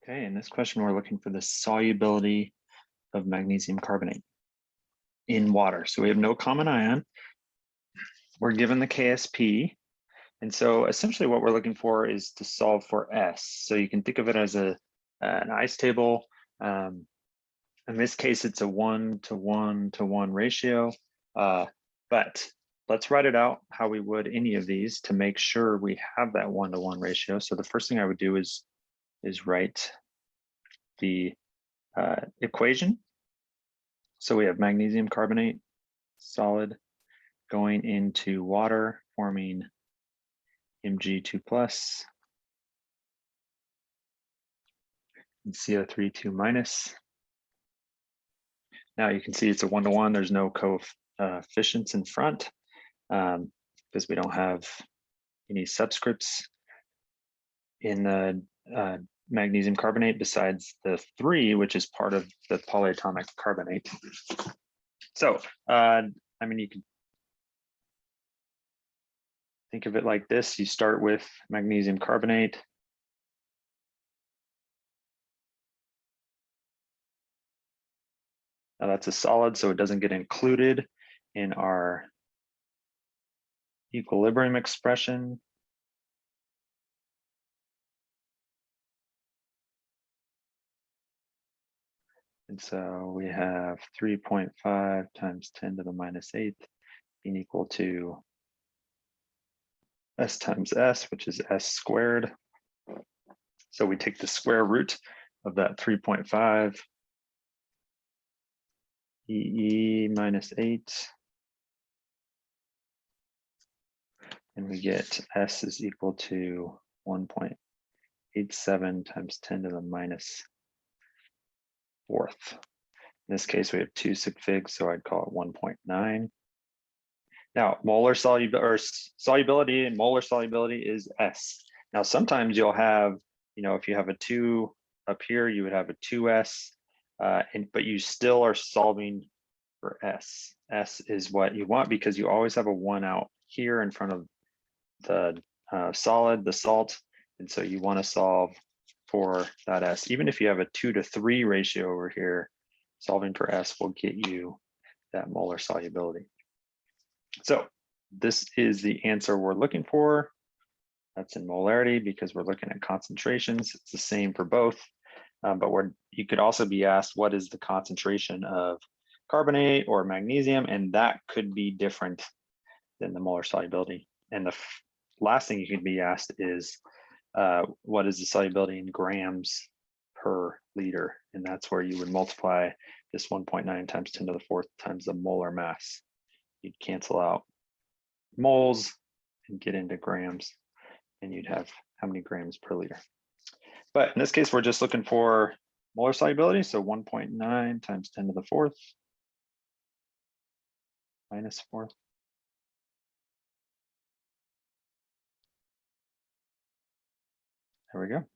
Okay, in this question, we're looking for the solubility of magnesium carbonate in water. So we have no common ion. We're given the KSP. And so essentially what we're looking for is to solve for S. So you can think of it as an ice table. In this case, it's a 1:1:1 ratio. But let's write it out how we would any of these to make sure we have that 1:1 ratio. So the first thing I would do is write the equation. So we have magnesium carbonate, solid, going into water, forming Mg2 plus and CO3 2 minus. Now you can see it's a 1:1. There's no coefficients in front because we don't have any subscripts in the magnesium carbonate besides the 3, which is part of the polyatomic carbonate. So, I mean, you can think of it like this. You start with magnesium carbonate. Now that's a solid, so it doesn't get included in our equilibrium expression. And so we have 3.5 times 10 to the minus 8 being equal to S times S, which is S squared. So we take the square root of that 3.5 EE minus 8. And we get S is equal to 1.87 times 10 to the minus 4th. In this case, we have 2 sig figs, so I'd call it 1.9. Now, molar solubility and molar solubility is S. Now, sometimes you'll have, if you have a 2 up here, you would have a 2S, but you still are solving for S. S is what you want because you always have a 1 out here in front of the solid, the salt, and so you want to solve for that S. Even if you have a 2:3 ratio over here, solving for S will get you that molar solubility. So this is the answer we're looking for. That's in molarity because we're looking at concentrations. It's the same for both, but you could also be asked what is the concentration of carbonate or magnesium, and that could be different than the molar solubility. And the last thing you could be asked is what is the solubility in grams per liter? And that's where you would multiply this 1.9 times 10 to the 4th times the molar mass. You'd cancel out moles and get into grams, and you'd have how many grams per liter. But in this case, we're just looking for molar solubility. So 1.9 times 10 to the 4th minus 4th. There we go.